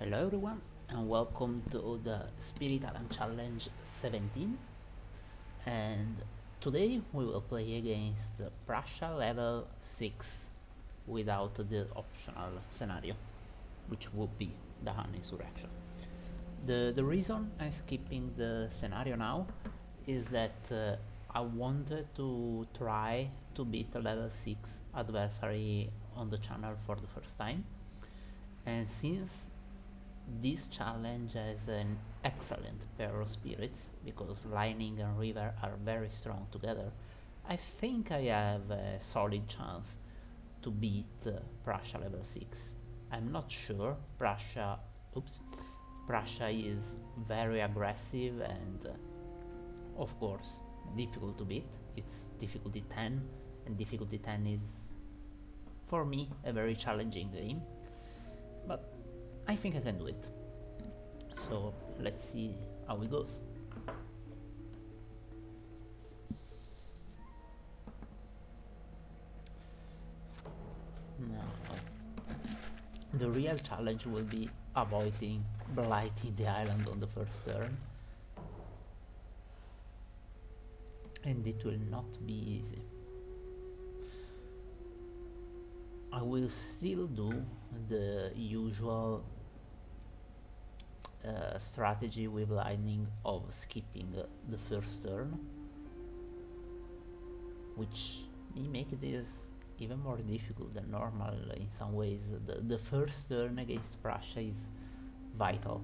Hello everyone and welcome to the Spirit Island Challenge 17, and today we will play against Prussia level 6 without the optional scenario, which would be the Han Insurrection. The reason I'm skipping the scenario now is that I wanted to try to beat a level 6 adversary on the channel for the first time, and since this challenge has an excellent pair of spirits because Lightning and River are very strong together, I think I have a solid chance to beat Prussia level 6. I'm not sure. Prussia is very aggressive and of course difficult to beat. It's difficulty 10, and difficulty 10 is for me a very challenging game, but I think I can do it. So let's see how it goes. Now, the real challenge will be avoiding blighting the island on the first turn, and it will not be easy. I will still do the usual strategy with Lightning of skipping the first turn, which may make this even more difficult than normal in some ways. The first turn against Prussia is vital.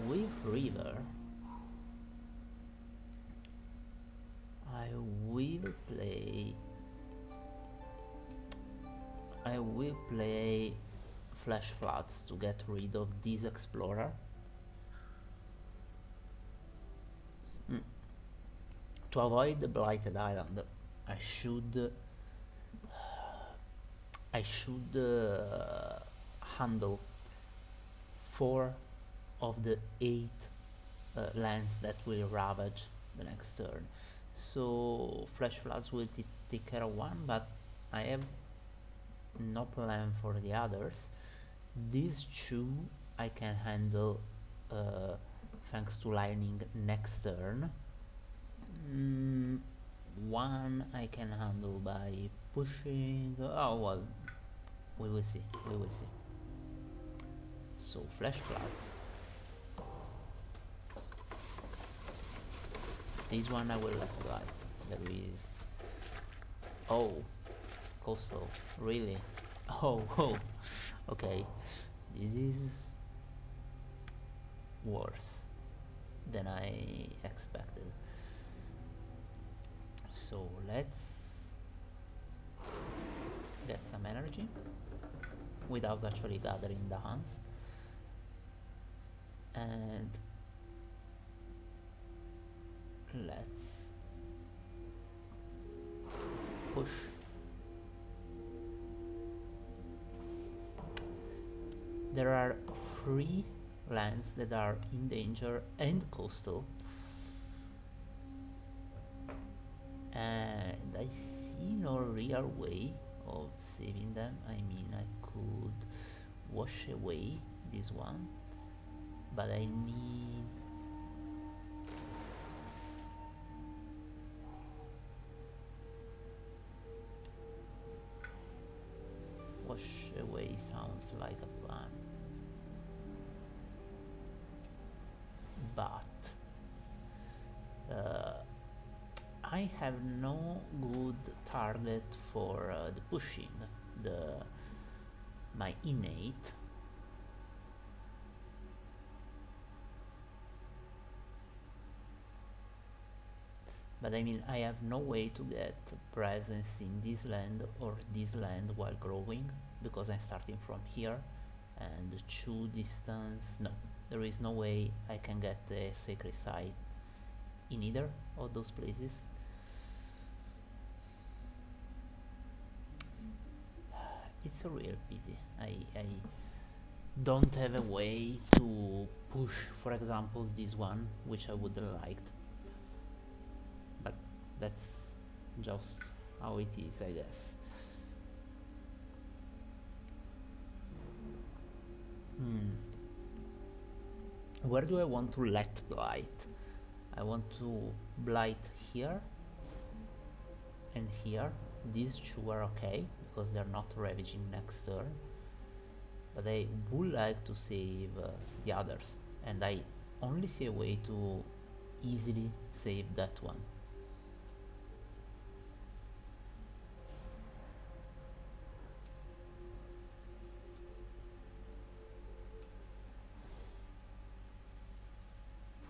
With River, I will play Flash Floods to get rid of this Explorer. To avoid the Blighted Island, I should handle 4 of the 8 lands that will ravage the next turn. So Flash Floods will take care of one, but I have no plan for the others. These 2 I can handle thanks to Lightning next turn. One I can handle by pushing. Oh well, we will see. So Flash Floods. This one I will let go. There is. Oh, Coastal. Really? Oh. Okay. This is worse than I expected. So let's get some energy without actually gathering the Huns, and let's push. There are 3 lands that are in danger and coastal, and I see no real way of saving them. I mean, I could wash away this one, but I need wash away sounds like a plan, but I have no good target for the pushing my innate. But I mean, I have no way to get presence in this land or this land while growing, because I'm starting from here, and 2 distance. No, there is no way I can get a sacred site in either of those places. It's a real pity. I don't have a way to push, for example, this one, which I would have liked, but that's just how it is, I guess. Where do I want to let blight? I want to blight here and here. These two are okay because they're not ravaging next turn, but I would like to save the others, and I only see a way to easily save that one.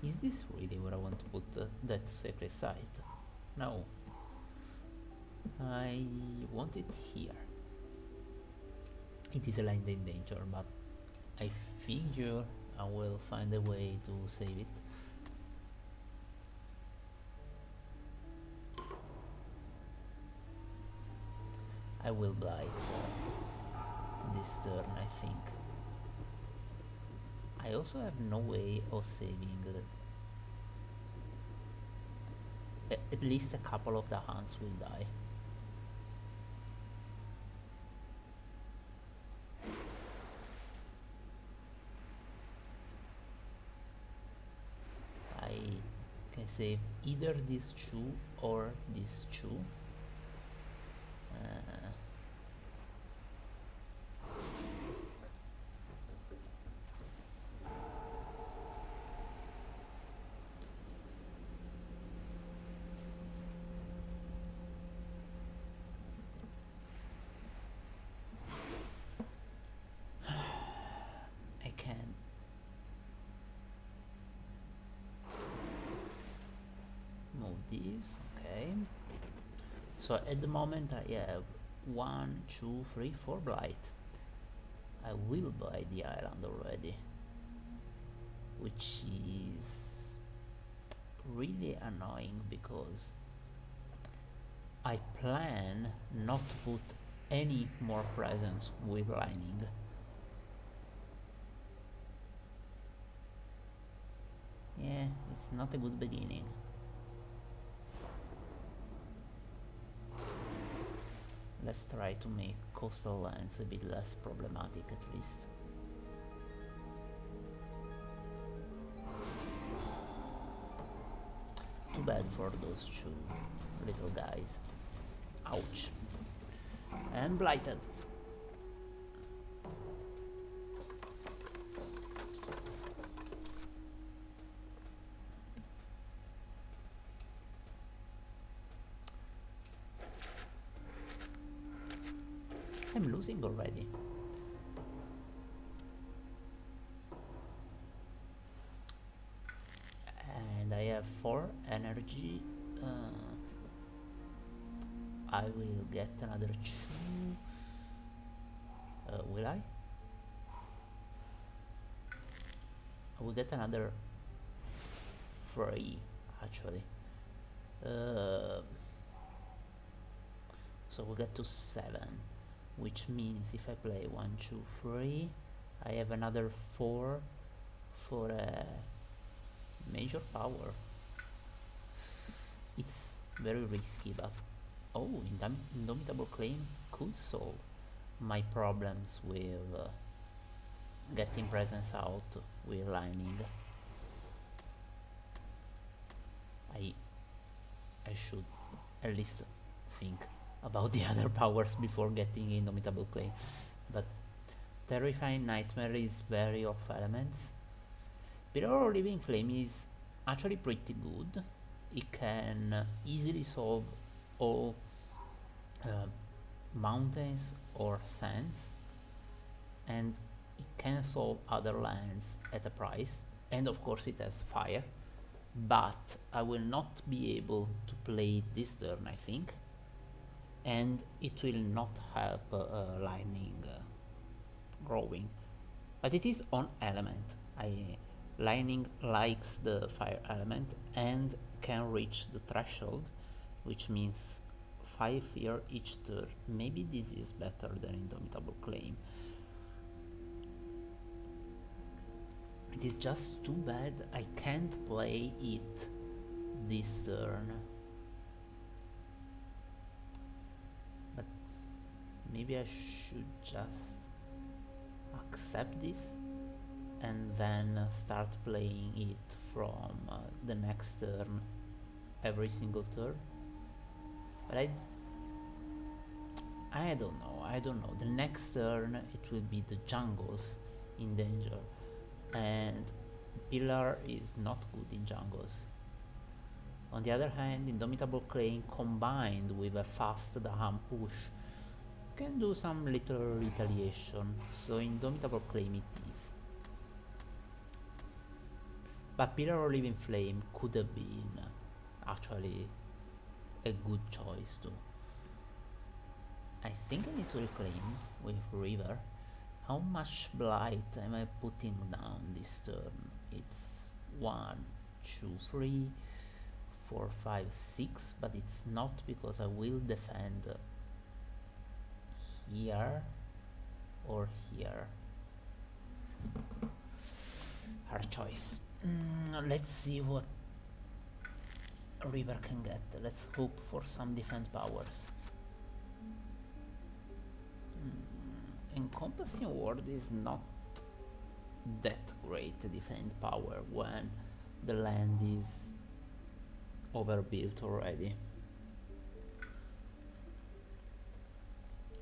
Is this really where I want to put that sacred site? No. I want it here. It is a land in danger, but I figure I will find a way to save it. I will blight this turn, I think. I also have no way of saving at least a couple of the hunts will die. I can save either these two or these two. I can move these, okay. So at the moment I have 1, 2, 3, 4 blight. I will buy the island already, which is really annoying because I plan not to put any more presents with lining. Yeah, it's not a good beginning. Let's try to make coastal lands a bit less problematic at least. Too bad for those two little guys. Ouch. And blighted. I'm losing already. And I have 4 energy. I will get another 2. Will I? I will get another 3 actually. So we'll get to 7, which means if I play 1, 2, 3, I have another 4 for a major power. It's very risky, but oh, Indomitable Claim could solve my problems with getting presence out with lining. I should at least think about the other powers before getting Indomitable Claim, but Terrifying Nightmare is very off elements. Mirror Living Flame is actually pretty good. It can easily solve all mountains or sands, and it can solve other lands at a price, and of course it has fire, but I will not be able to play it this turn, I think, and it will not help lining growing, but it is on element. Lining likes the fire element and can reach the threshold, which means 5 fear each turn. Maybe this is better than Indomitable Claim. It is just too bad I can't play it this turn. But maybe I should just accept this and then start playing it from the next turn every single turn. But I don't know. The next turn it will be the jungles in danger, and Pillar is not good in jungles. On the other hand, Indomitable Claim combined with a fast Daham push can do some little retaliation, so Indomitable Claim it is. But Pillar or Living Flame could have been actually a good choice too. I think I need to reclaim with River. How much blight am I putting down this turn? It's 1, 2, 3, 4, 5, 6, but it's not because I will defend here or here. Hard choice. Let's see what River can get. Let's hope for some defense powers. Encompassing Ward is not that great defense power when the land is overbuilt already.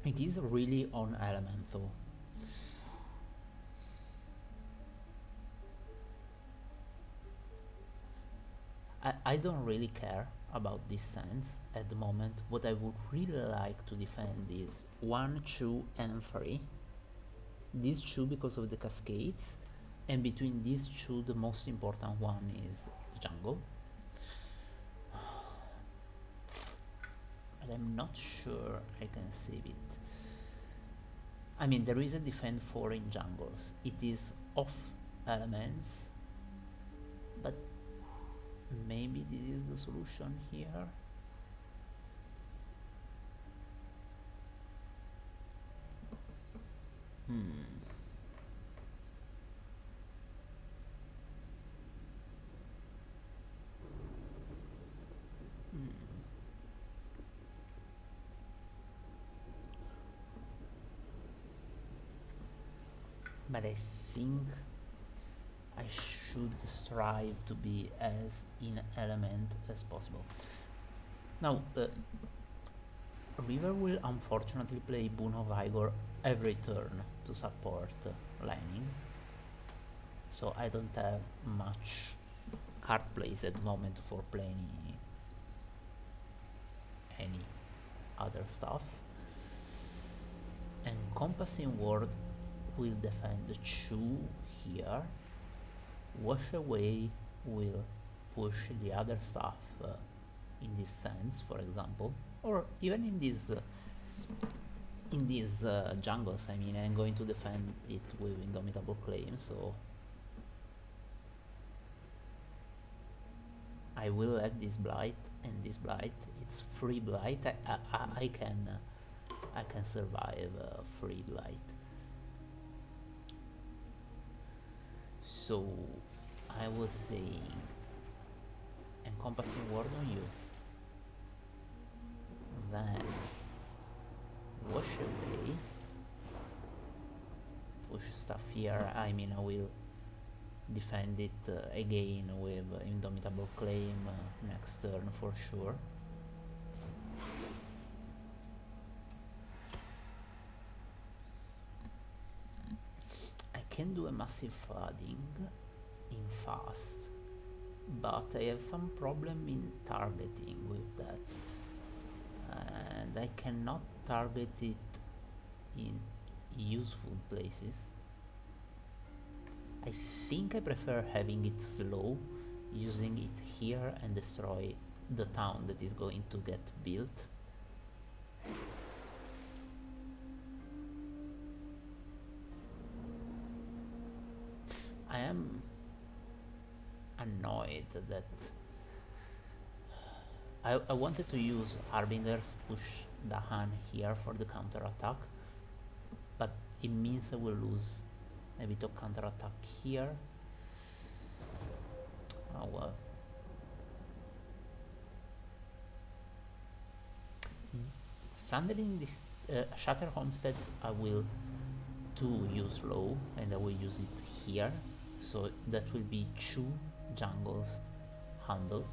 It is really on element though. I don't really care about this sense at the moment. What I would really like to defend is 1, 2 and 3. These two because of the cascades, and between these two the most important one is the jungle. But I'm not sure I can save it. I mean, there is a defend 4 in jungles. It is off elements, but maybe this is the solution here. But I think I should strive to be as in element as possible. Now, River will unfortunately play Boon of Vigor every turn to support Lightning, so I don't have much card plays at the moment for playing any other stuff. And Encompassing Ward will defend 2 here. Wash Away will push the other stuff in this sense, for example, or even in these jungles. I mean, I'm going to defend it with Indomitable Claim, so I will have this blight and this blight. It's free blight. I can survive free blight. So I was saying Encompassing Ward on you, then Wash Away, push stuff here. I mean, I will defend it again with Indomitable Claim next turn for sure. I can do a massive flooding in fast, but I have some problem in targeting with that, and I cannot target it in useful places. I think I prefer having it slow, using it here and destroy the town that is going to get built. I am annoyed that I wanted to use Harbinger's push Dahan here for the counter attack, but it means I will lose a bit of counter attack here. Oh well. Thundering this Shatter Homesteads I will to use low, and I will use it here so that will be 2 jungles handle,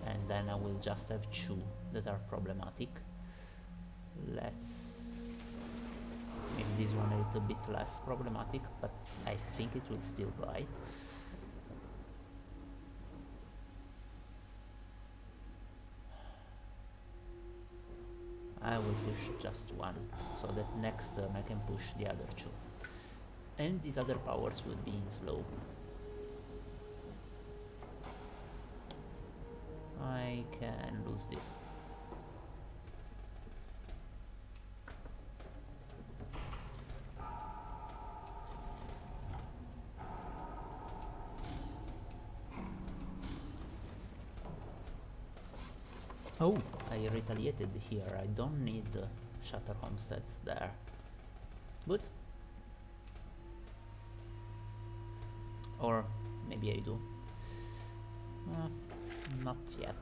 and then I will just have 2 that are problematic. Let's make this one a little bit less problematic, but I think it will still blight. I will push just one, so that next turn I can push the other 2. And these other powers will be in slow. I can lose this. Oh, I retaliated here. I don't need Shatter Homesteads there. Good. Or maybe I do. Not yet.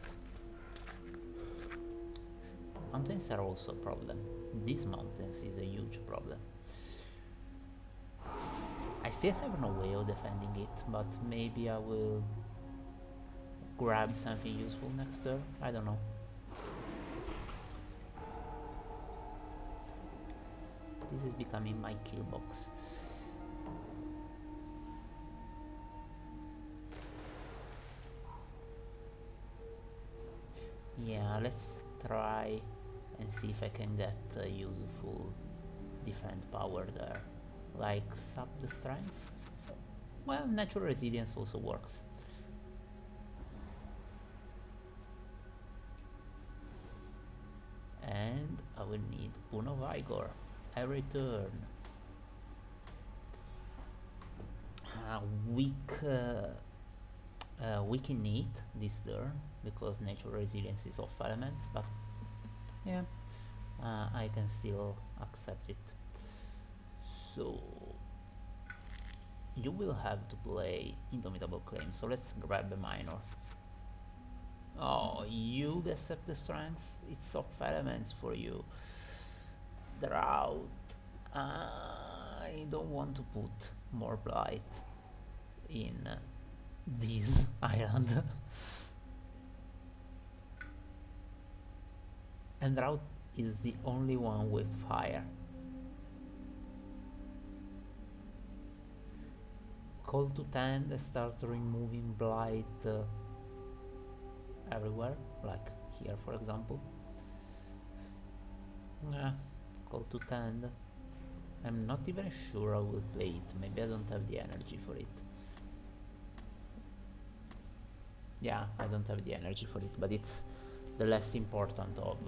Mountains are also a problem. These mountains is a huge problem. I still have no way of defending it, but maybe I will grab something useful next turn. I don't know. This is becoming my kill box. Yeah, let's try and see if I can get a useful defend power there, like sap the strength. Well, natural resilience also works. And I will need Uno Vigor every turn. Weak in need this turn because natural resilience is off elements, but yeah, I can still accept it. So you will have to play Indomitable Claim, so let's grab a minor. Oh, you accept the strength? It's off elements for you. Drought. I don't want to put more blight in this island. And drought is the only one with fire. Call to Tend, start removing blight everywhere, like here for example. Call to Tend. I'm not even sure I will play it, maybe I don't have the energy for it. Yeah, I don't have the energy for it, but it's the less important of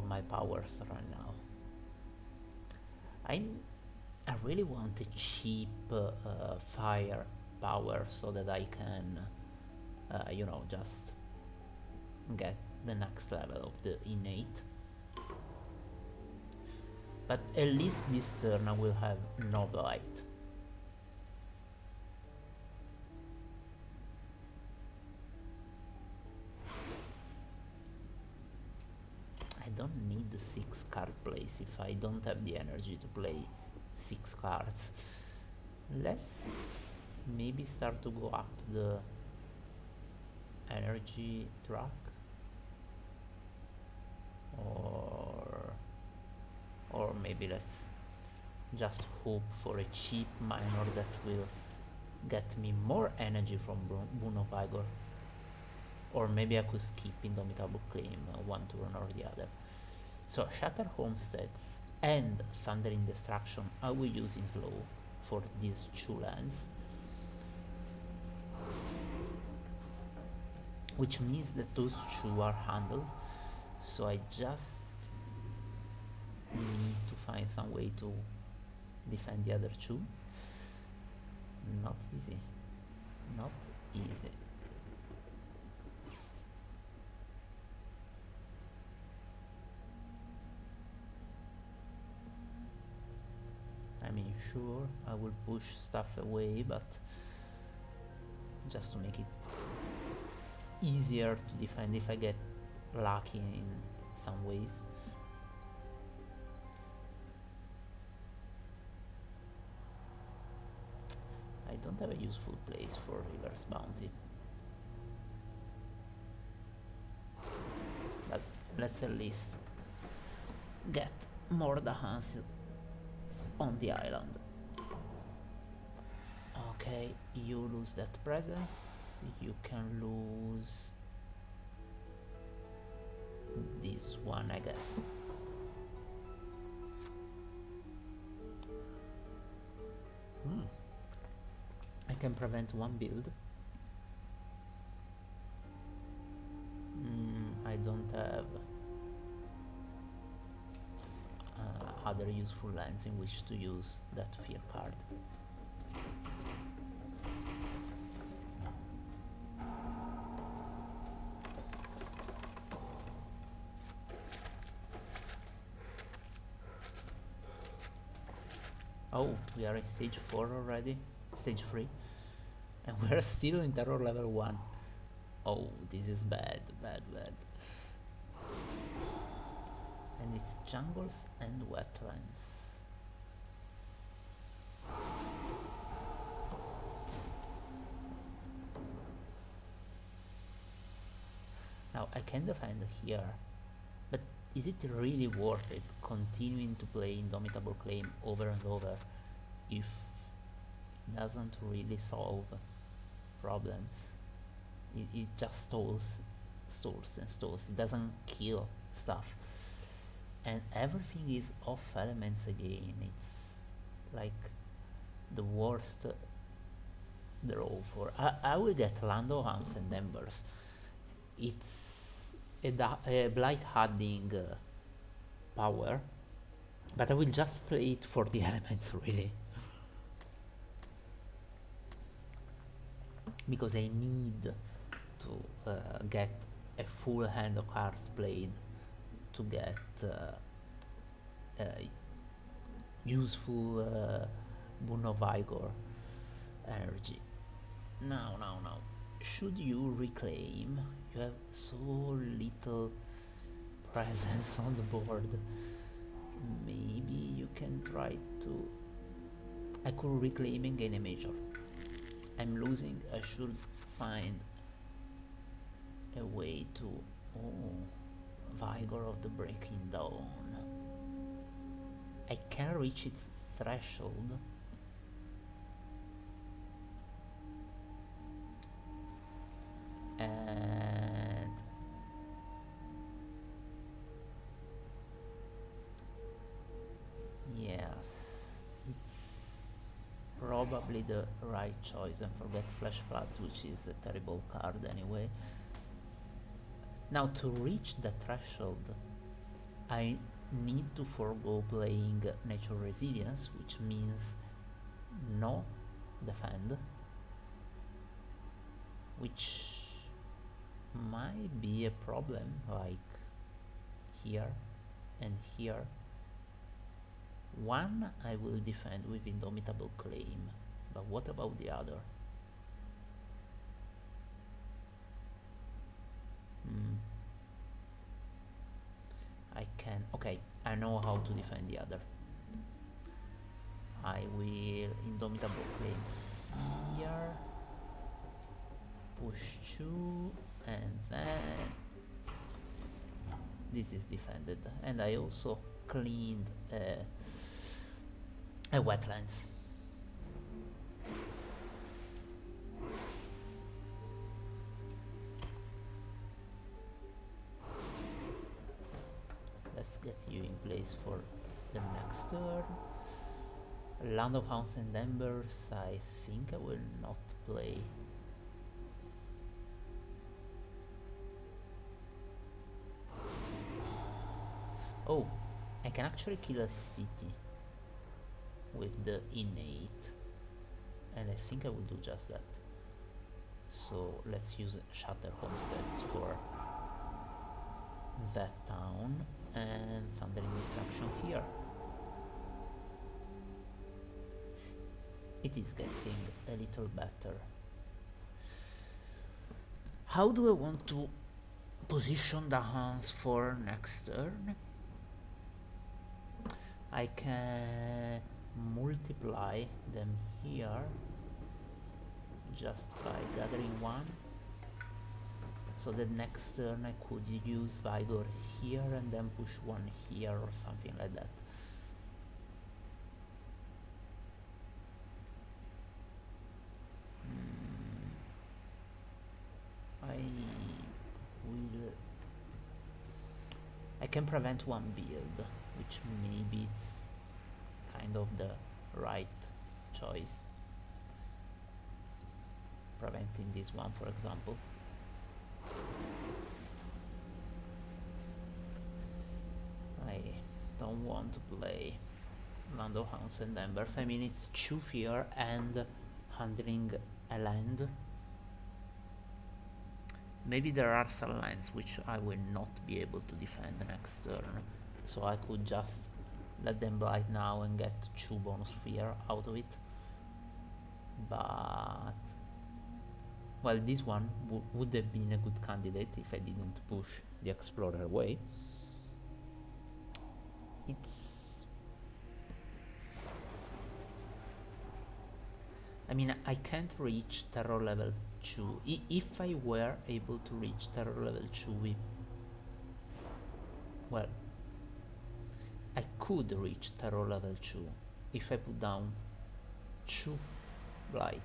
my powers right now. I really want a cheap fire power so that I can, just get the next level of the innate. But at least this turn I will have no blight. I don't need the 6 card plays if I don't have the energy to play 6 cards. Let's maybe start to go up the energy track, or maybe let's just hope for a cheap minor that will get me more energy from Bruno Vigor. Or maybe I could skip Indomitable Claim one turn or the other. So Shatter Homesteads and Thundering Destruction I will use in slow for these 2 lands, which means that those 2 are handled, so I just need to find some way to defend the other 2. Not easy. Not easy. I mean, sure, I will push stuff away, but just to make it easier to defend if I get lucky in some ways. I don't have a useful place for reverse bounty. But let's at least get more Dahans on the island. Okay, you lose that presence. You can lose this one, I guess. I can prevent one build. I don't have other useful lands in which to use that fear card. Oh, we are in stage 4 already, stage 3, and we are still in terror level 1. Oh, this is bad, bad, bad. And it's jungles and wetlands. Now I can defend here, but is it really worth it continuing to play Indomitable Claim over and over if it doesn't really solve problems? It just stalls and stalls. It doesn't kill stuff. And everything is off elements again. It's like the worst draw for. I will get Land of Hounds and Embers. It's a blight adding power, but I will just play it for the elements really, because I need to get a full hand of cards played to get useful Boon of Vigor energy. Now, should you reclaim? You have so little presence on the board. Maybe you can try to... I could reclaim and gain a major. I'm losing. I should find a way to... Oh, Vigor of the Breaking Dawn. I can reach its threshold. And yes, it's probably the right choice, and forget Flash Floods, which is a terrible card anyway. Now, to reach the threshold, I need to forego playing Natural Resilience, which means no defend, which might be a problem, like here and here. One I will defend with Indomitable Claim, but what about the other? I can... okay, I know how to defend the other. I will Indomitable Claim here, push 2, and then this is defended, and I also cleaned a wetlands. Let's get you in place for the next turn. Land of Hounds and Embers, I think I will not play. Oh, I can actually kill a city with the innate, and I think I will do just that. So let's use Shatter Homesteads for that town, and Thundering Destruction here. It is getting a little better. How do I want to position the Hans for next turn? I can multiply them here just by gathering one, so the next turn I could use Vigor here and then push one here or something like that. I will... I can prevent one build, which maybe it's kind of the right choice. Preventing this one, for example. I don't want to play Land of Hounds and Embers. I mean, it's 2 fear and handling a land. Maybe there are some lands which I will not be able to defend next turn, so I could just let them blight now and get 2 bonus fear out of it. But well, this one would have been a good candidate if I didn't push the Explorer away. I mean, I can't reach terror level 2. If I were able to reach terror level 2 with... well, I could reach terror level 2 if I put down 2 blight.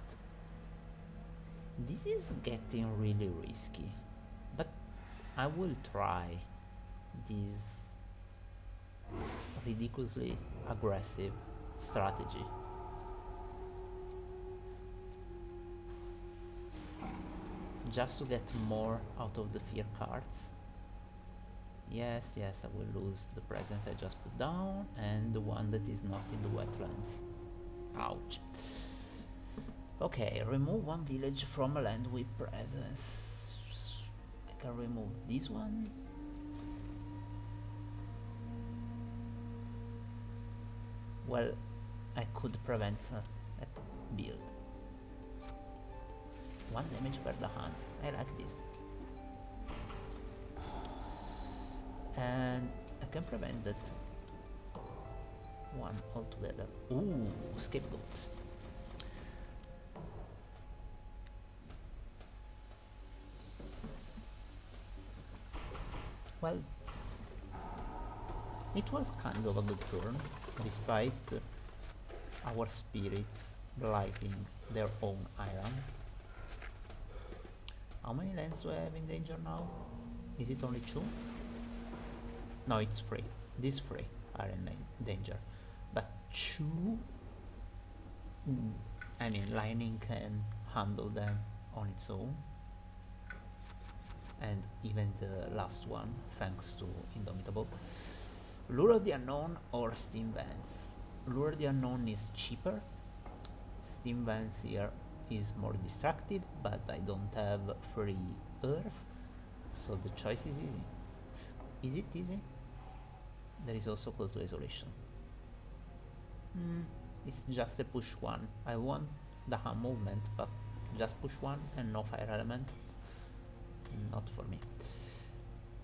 This is getting really risky, but I will try this ridiculously aggressive strategy. Just to get more out of the fear cards. Yes, I will lose the presence I just put down and the one that is not in the wetlands. Ouch. Okay, remove one village from a land with presence. I can remove this one. Well, I could prevent a build. 1 damage per the hand. I like this. And I can prevent that one altogether. Ooh, scapegoats. Well, it was kind of a good turn, despite our spirits blighting their own island. How many lands do I have in danger now? Is it only 2? No, it's 3. These 3 are in danger. But 2... I mean, Lightning can handle them on its own. And even the last one, thanks to Indomitable. Lure of the Unknown or Steam Vents? Lure of the Unknown is cheaper. Steam Vents here is more destructive, but I don't have free earth, so the choice is easy. Is it easy? There is also Call to Isolation. It's just a push 1. I want the hand movement, but just push 1 and no fire element. Not for me.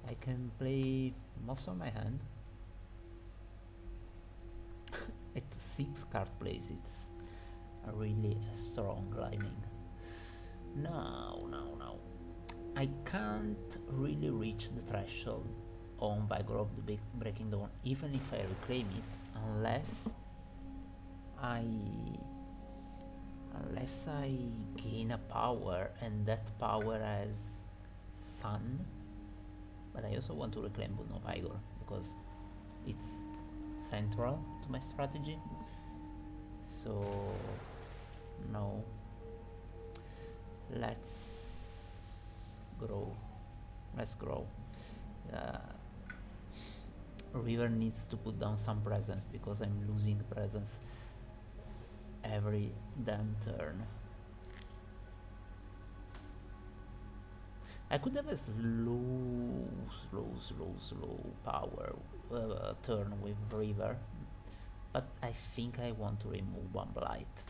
I can play most of my hand. At 6 card plays, it's a really strong Lightning. No. I can't really reach the threshold on Vigor of the Breaking Dawn, even if I reclaim it, unless I gain a power, and that power has Sun. But I also want to reclaim Bruno Vigor because it's central to my strategy. So no, let's grow. River needs to put down some presence because I'm losing presence every damn turn. I could have a slow power turn with River, but I think I want to remove one blight,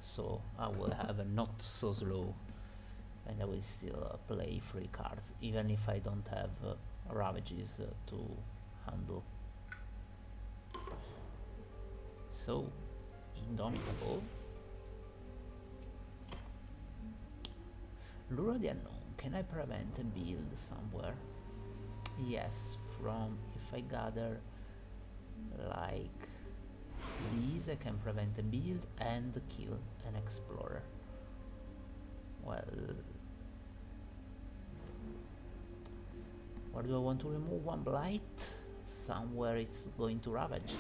so I will have a not so slow, and I will still play 3 cards even if I don't have Ravages to handle. So Indomitable Lure of the Unknown. Can I prevent a build somewhere? Yes, from if I gather like these I can prevent a build and kill an explorer. Well, what do I want to remove? One blight? Somewhere it's going to ravage.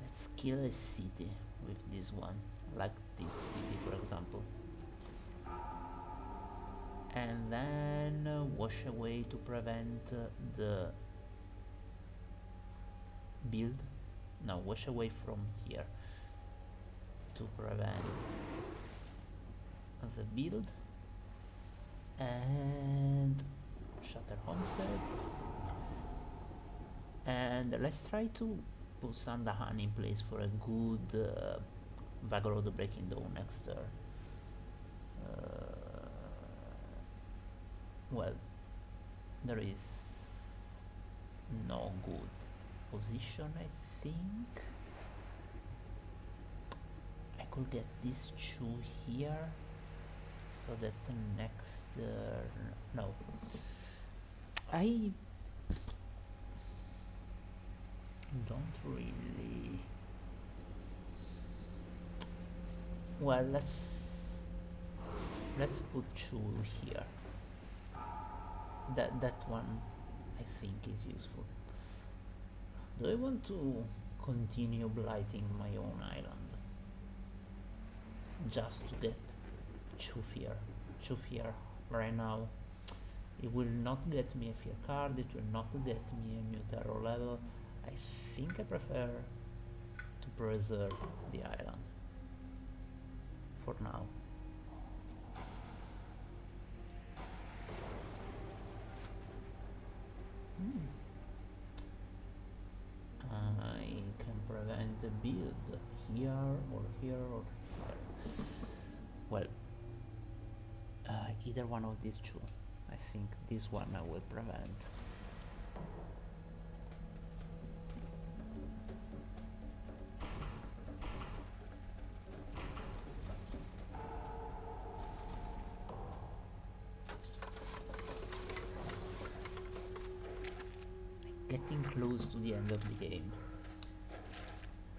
Let's kill a city with this one, like this city for example. And then wash away to prevent the build. No, wash away from here to prevent the build. And shatter homesteads. And let's try to put Sandahan in place for a good Vigor of the Breaking Dawn next turn. Well, there is no good position, I think. I could get these two here so that the next no, I don't really. Well, let's put two here. That one I think is useful. Do I want to continue blighting my own island just to get two fear? Two fear right now. It will not get me a fear card, it will not get me a new terror level. I think I prefer to preserve the island for now. I can prevent a build here or here or here. Well, either one of these two. I think this one I will prevent. Getting close to the end of the game.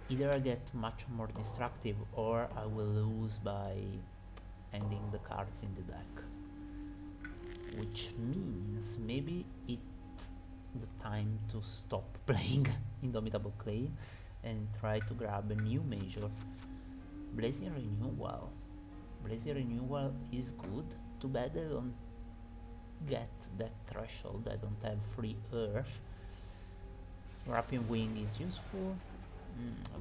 Either I get much more destructive or I will lose by ending the cards in the deck. Which means maybe it's the time to stop playing Indomitable Claim and try to grab a new major. Blazing Renewal. Blazing Renewal is good. Too bad I don't get that threshold. I don't have free earth. Wrapping Wing is useful.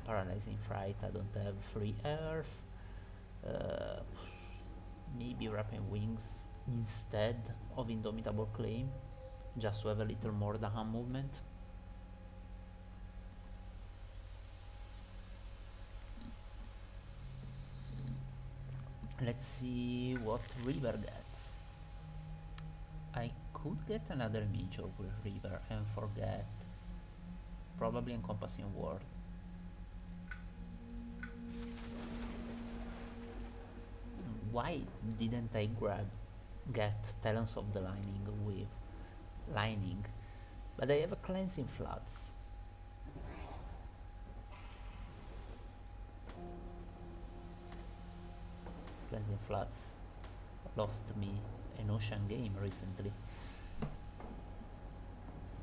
Paralyzing Fright, I don't have free earth. Maybe Wrapping Wings instead of Indomitable Claim, just to have a little more Dahan movement. Let's see what River gets. I could get another major with River and forget probably Encompassing Ward. Why didn't I get Talons of the Lightning with Lightning? But I have a Cleansing Floods. Cleansing Floods lost me an Ocean game recently,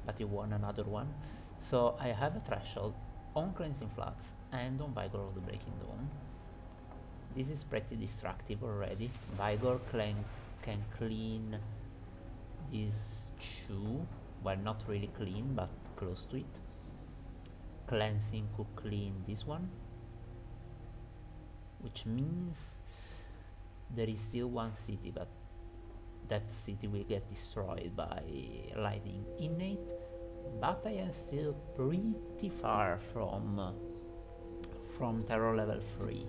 but he won another one. So I have a threshold on Cleansing Floods and on Vigor of the Breaking Dawn. This is pretty destructive already. Vigor can clean these two. Well, not really clean, but close to it. Cleansing could clean this one, which means there is still one city, but that city will get destroyed by lightning innate, but I am still pretty far from terror level 3.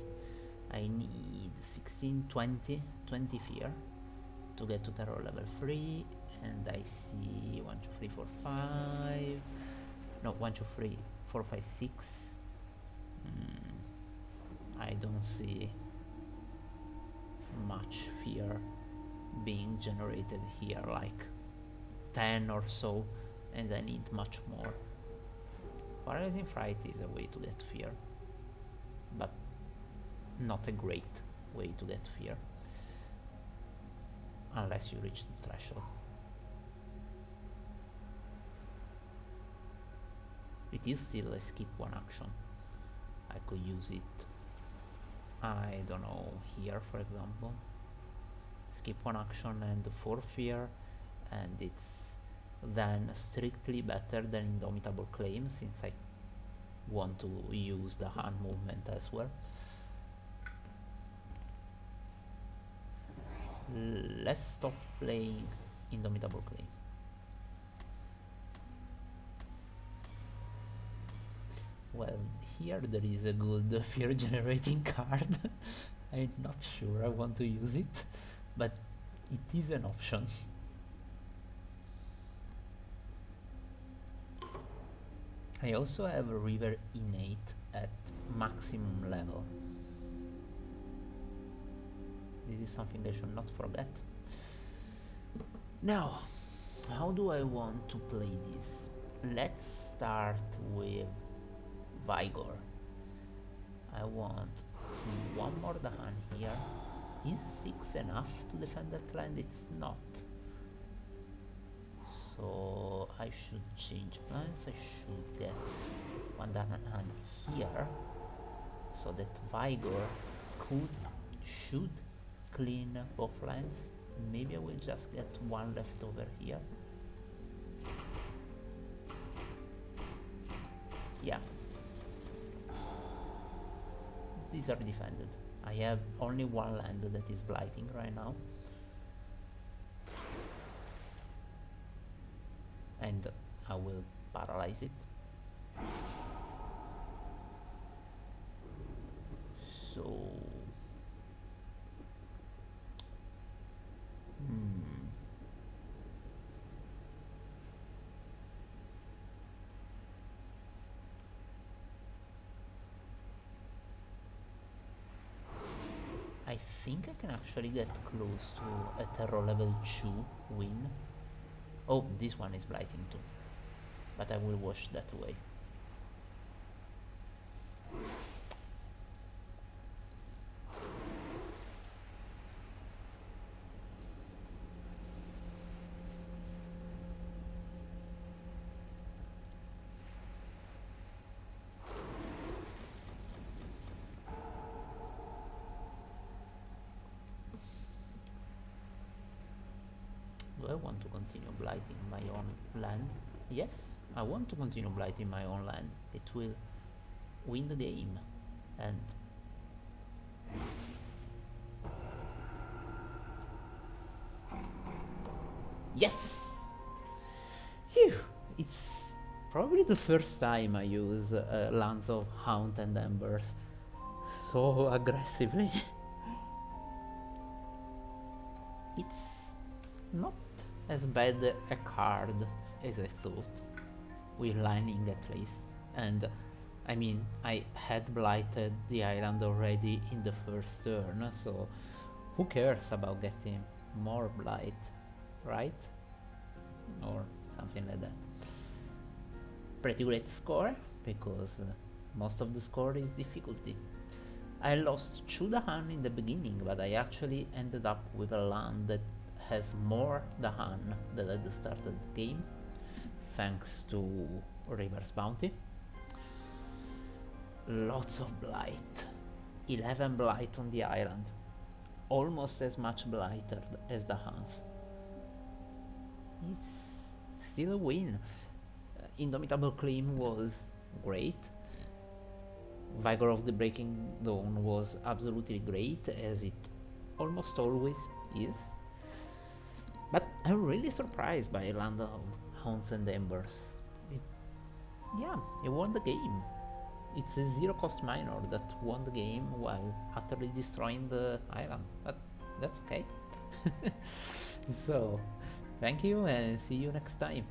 I need 16, 20, 20 fear to get to terror level 3, and I see 1, 2, 3, 4, 5. No, 1, 2, 3, 4, 5, 6. I don't see much fear being generated here, like 10 or so, and I need much more. Paralyzing Fright is a way to get fear, but not a great way to get fear, unless you reach the threshold. It is still a skip one action. I could use it, I don't know, here for example. Skip one action and 4 fear, and it's then strictly better than Indomitable Claim, since I want to use the hand movement as well. Let's stop playing Indomitable Claim. Well, here there is a good fear generating card. I'm not sure I want to use it, but it is an option. I also have a River Innate at maximum level. This is something I should not forget. Now, how do I want to play this? Let's start with Vigor. I want one more Dahan here. Is 6 enough to defend that land? It's not. So I should change plans. I should get one Dahan here, so that Vigor should clean both lands. Maybe I will just get one left over here. Yeah. These are defended. I have only one land that is blighting right now. And I will paralyze it. So I think I can actually get close to a terror level 2 win. Oh, this one is blighting too, but I will wash that away. Do I want to continue blighting my own land? Yes, I want to continue blighting my own land. It will win the game. And yes! Phew! It's probably the first time I use Lands of Haunt and Embers so aggressively. It's not as bad a card as I thought, with Lightning at least. And I mean, I had blighted the island already in the first turn, so who cares about getting more blight, right? Or something like that. Pretty great score, because most of the score is difficulty. I lost Chudahan in the beginning, but I actually ended up with a land that has more Dahan than at the start of the game, thanks to River's Bounty. Lots of blight. 11 blight on the island. Almost as much blighted as the Hans. It's still a win. Indomitable Claim was great. Vigor of the Breaking Dawn was absolutely great, as it almost always is. But I'm really surprised by Land of Hounds and Embers. It, yeah, it won the game. It's a zero cost minor that won the game while utterly destroying the island. But that's okay. So, thank you and see you next time.